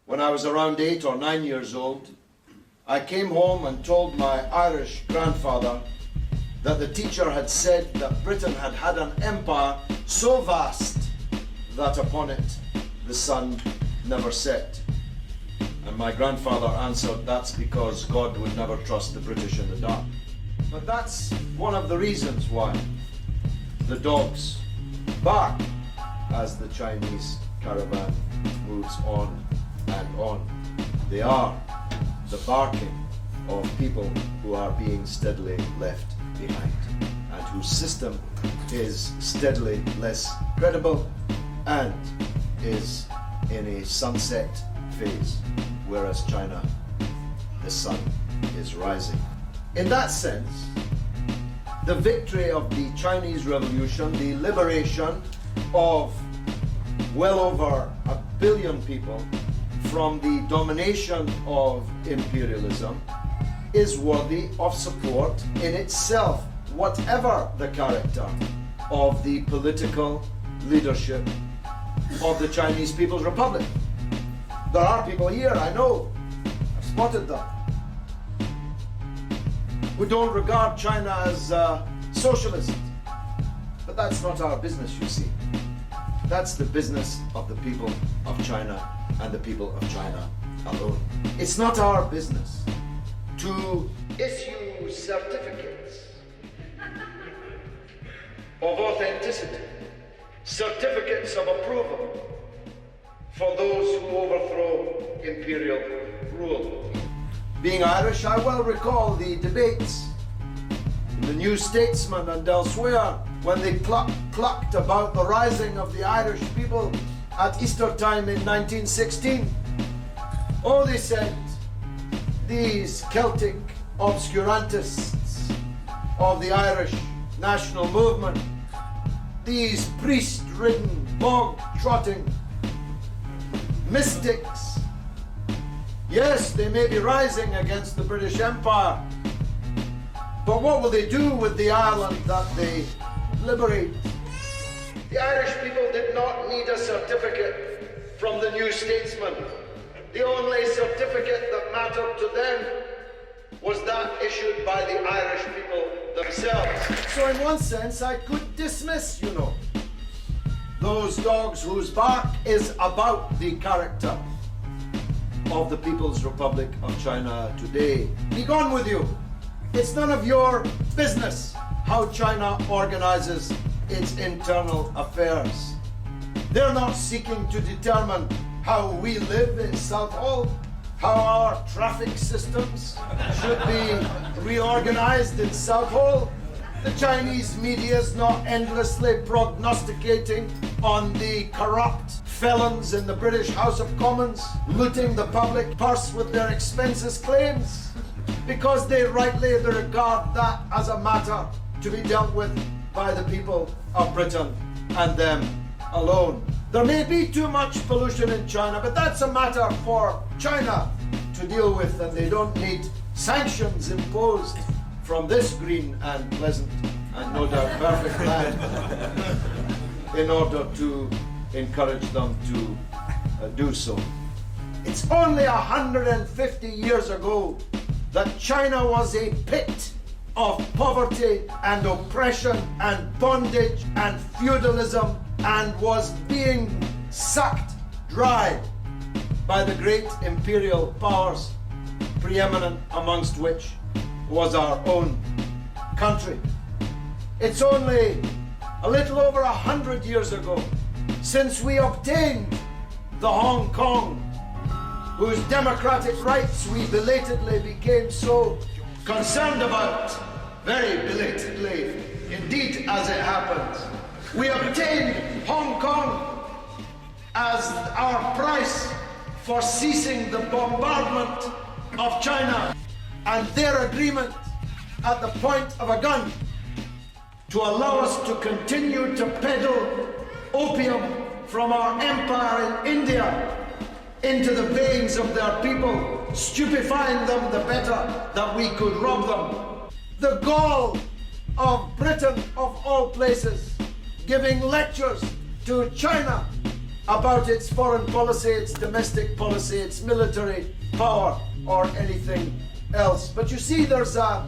When I was around 8 or 9 years old, I came home and told my Irish grandfather that the teacher had said that Britain had had an empire so vast that upon it the sun never set. And my grandfather answered, that's because God would never trust the British in the dark. But that's one of the reasons why the dogs bark as the Chinese caravan moves on and on. They are the barking of people who are being steadily left behind and whose system is steadily less credible and is in a sunset phase, whereas China, the sun is rising. In that sense, the victory of the Chinese Revolution, the liberation of well over 1 billion people from the domination of imperialism, is worthy of support in itself, whatever the character of the political leadership of the Chinese People's Republic. There are people here, I know, I've spotted them, who don't regard China as socialist. But that's not our business, you see. That's the business of the people of China and the people of China alone. It's not our business to issue certificates of authenticity, certificates of approval for those who overthrow imperial rule. Being Irish, I well recall the debates in the New Statesman and elsewhere when they clucked about the rising of the Irish people at Easter time in 1916. Oh, they said, these Celtic obscurantists of the Irish national movement, these priest-ridden, bog-trotting mystics, yes, they may be rising against the British Empire, but what will they do with the Ireland that they liberate? The Irish people did not need a certificate from the New Statesman. The only certificate that mattered to them was that issued by the Irish people themselves. So in one sense, I could dismiss, those dogs whose bark is about the character of the People's Republic of China today. Be gone with you. It's none of your business how China organizes its internal affairs. They're not seeking to determine how we live in Southall, how our traffic systems should be reorganized in Southall. The Chinese media is not endlessly prognosticating on the corrupt felons in the British House of Commons looting the public purse with their expenses claims, because they rightly regard that as a matter to be dealt with by the people of Britain and them alone. There may be too much pollution in China, but that's a matter for China to deal with, and they don't need sanctions imposed from this green and pleasant and no doubt perfect land in order to encourage them to do so. It's only 150 years ago that China was a pit of poverty and oppression and bondage and feudalism and was being sucked dry by the great imperial powers, preeminent amongst which was our own country. It's only a little over 100 years ago since we obtained the Hong Kong, whose democratic rights we belatedly became so concerned about, very belatedly indeed as it happens. We obtained Hong Kong as our price for ceasing the bombardment of China and their agreement at the point of a gun to allow us to continue to peddle opium from our empire in India into the veins of their people, stupefying them the better that we could rob them. The gall of Britain, of all places, giving lectures to China about its foreign policy, its domestic policy, its military power, or anything else. But you see, there is a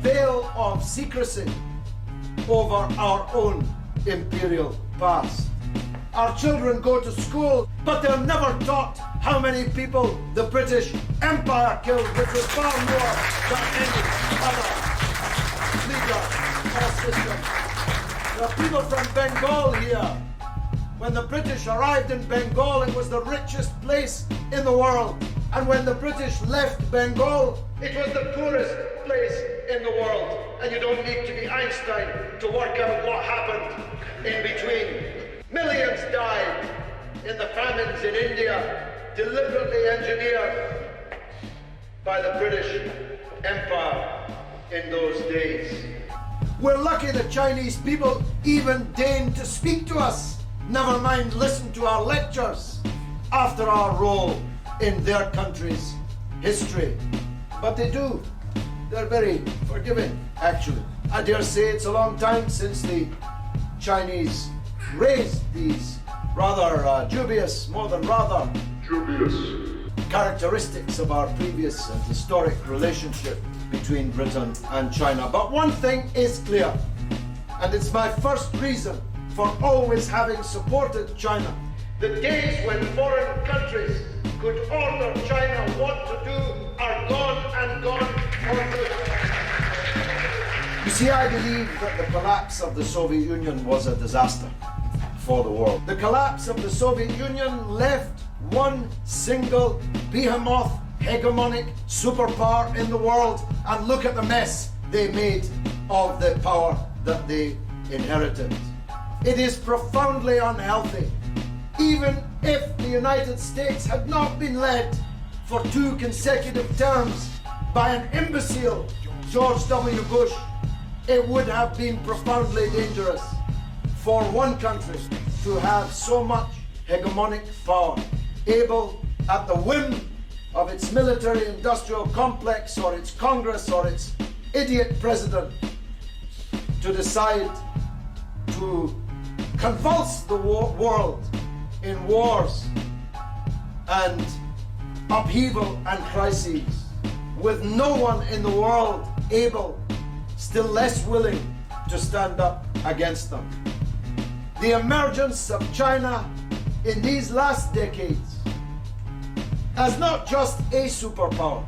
veil of secrecy over our own imperial past. Our children go to school, but they're never taught how many people the British Empire killed, which was far more than any other leader or system. There are people from Bengal here. When the British arrived in Bengal, it was the richest place in the world. And when the British left Bengal, it was the poorest place in the world. And you don't need to be Einstein to work out what happened in between. Millions died in the famines in India, deliberately engineered by the British Empire in those days. We're lucky the Chinese people even deigned to speak to us, never mind listen to our lectures after our role in their country's history. But they do. They're very forgiving, actually. I dare say it's a long time since the Chinese raised these rather dubious characteristics of our previous and historic relationship between Britain and China. But one thing is clear, and it's my first reason for always having supported China. The days when foreign countries could order China what to do are gone and gone for good. You see, I believe that the collapse of the Soviet Union was a disaster for the world. The collapse of the Soviet Union left one single behemoth hegemonic superpower in the world, and look at the mess they made of the power that they inherited. It is profoundly unhealthy. Even if the United States had not been led for 2 consecutive terms by an imbecile George W. Bush, it would have been profoundly dangerous for one country to have so much hegemonic power, able at the whim of its military-industrial complex or its Congress or its idiot president to decide to convulse the world in wars and upheaval and crises, with no one in the world able, still less willing, to stand up against them. The emergence of China in these last decades as not just a superpower,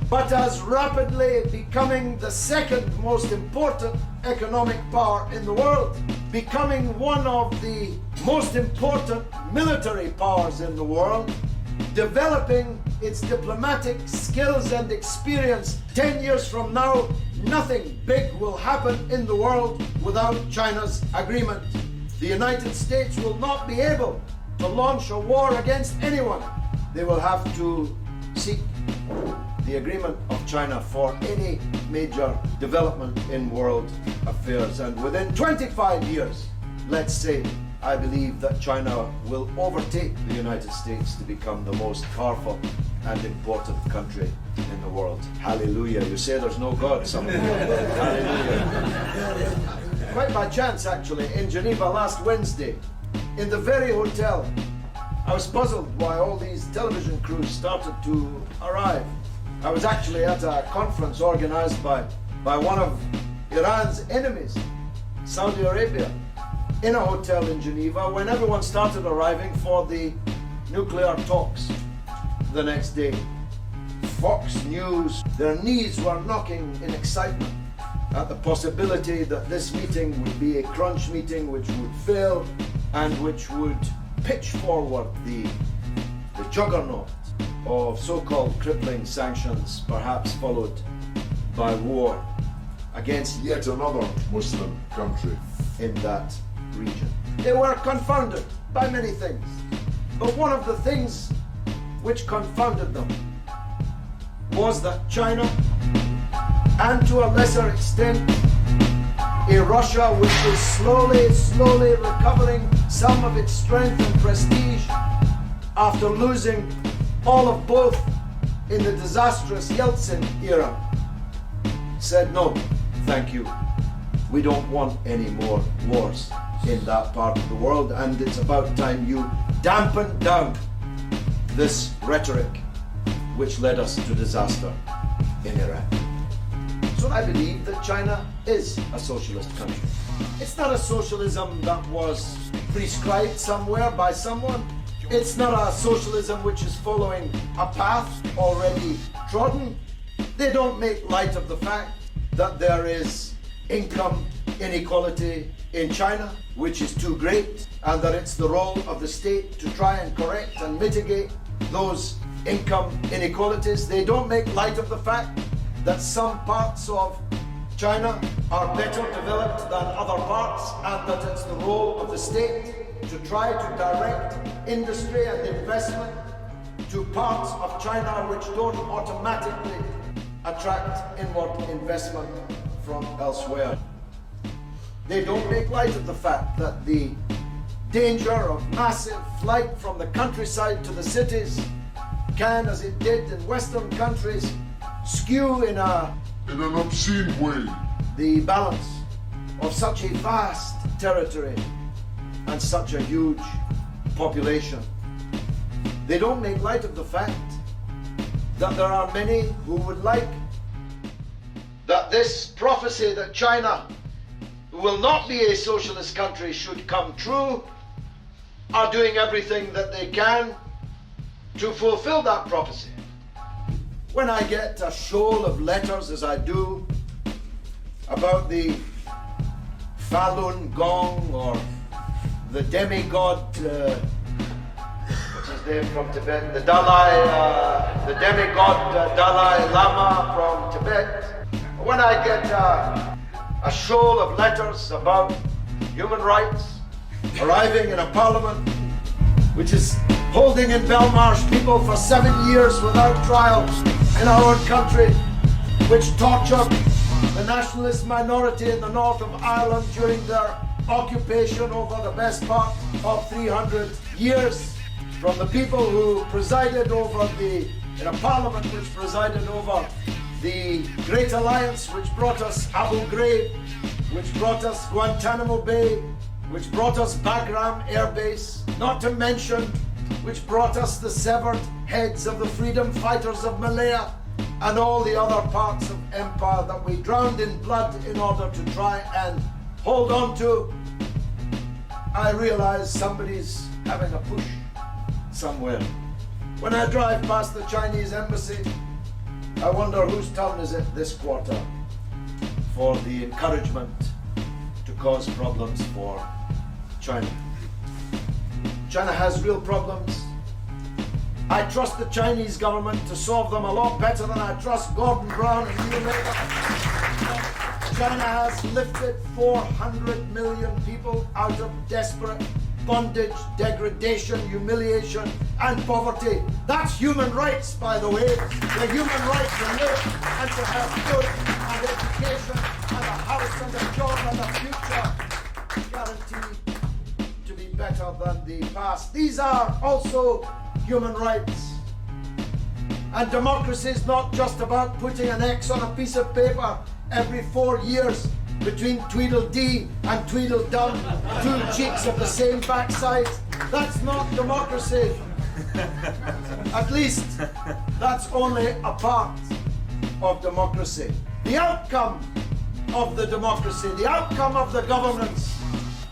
but as rapidly becoming the second most important economic power in the world, becoming one of the most important military powers in the world, developing its diplomatic skills and experience. 10 years from now, nothing big will happen in the world without China's agreement. The United States will not be able to launch a war against anyone. They will have to seek the agreement of China for any major development in world affairs. And within 25 years, let's say, I believe that China will overtake the United States to become the most powerful and important country in the world. Hallelujah. You say there's no God, some of you. Hallelujah. Quite by chance, actually, in Geneva last Wednesday, in the very hotel, I was puzzled why all these television crews started to arrive. I was actually at a conference organized by one of Iran's enemies, Saudi Arabia, in a hotel in Geneva when everyone started arriving for the nuclear talks the next day. Fox News, their knees were knocking in excitement at the possibility that this meeting would be a crunch meeting which would fail and which would pitch forward the juggernaut of so-called crippling sanctions, perhaps followed by war against yet another Muslim country in that region. They were confounded by many things, but one of the things which confounded them was that China, and to a lesser extent a Russia which is slowly recovering some of its strength and prestige after losing all of both in the disastrous Yeltsin era, said no, thank you. We don't want any more wars in that part of the world, and it's about time you dampen down this rhetoric which led us to disaster in Iraq. So I believe that China is a socialist country. It's not a socialism that was prescribed somewhere by someone. It's not a socialism which is following a path already trodden. They don't make light of the fact that there is income inequality in China, which is too great, and that it's the role of the state to try and correct and mitigate those income inequalities. They don't make light of the fact that some parts of China are better developed than other parts, and that it's the role of the state to try to direct industry and investment to parts of China which don't automatically attract inward investment from elsewhere. They don't make light of the fact that the danger of massive flight from the countryside to the cities can, as it did in Western countries, skew in an obscene way the balance of such a vast territory and such a huge population. They don't make light of the fact that there are many who would like that this prophecy that China will not be a socialist country should come true, are doing everything that they can to fulfill that prophecy. When I get a shoal of letters, as I do, about the Falun Gong or the demigod, what's his name from Tibet, the demigod Dalai Lama from Tibet, when I get a shoal of letters about human rights arriving in a parliament which is holding in Belmarsh people for 7 years without trial in our own country, which tortured the nationalist minority in the north of Ireland during their occupation over the best part of 300 years, from the people who presided over in a parliament which presided over the Great Alliance, which brought us Abu Ghraib, which brought us Guantanamo Bay, which brought us Bagram Air Base, not to mention which brought us the severed heads of the freedom fighters of Malaya and all the other parts of empire that we drowned in blood in order to try and hold on to. I realize somebody's having a push somewhere. When I drive past the Chinese embassy, I wonder whose turn is it this quarter for the encouragement to cause problems for China. China has real problems. I trust the Chinese government to solve them a lot better than I trust Gordon Brown and you Labour. China has lifted 400 million people out of desperate bondage, degradation, humiliation, and poverty. That's human rights, by the way. The human right to live and to have food and education and a house and a job and a future guaranteed to be better than the past. These are also human rights. And democracy is not just about putting an X on a piece of paper every 4 years between Tweedledee and Tweedledum, two cheeks of the same backside. That's not democracy. At least that's only a part of democracy. The outcome of the democracy, the outcome of the governance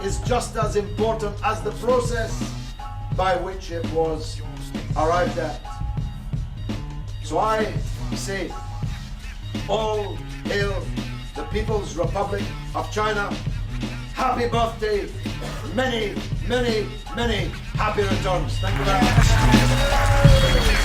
is just as important as the process by which it was arrived at. So I say, all hail the People's Republic of China. Happy birthday. Many, many, many happy returns. Thank you very much.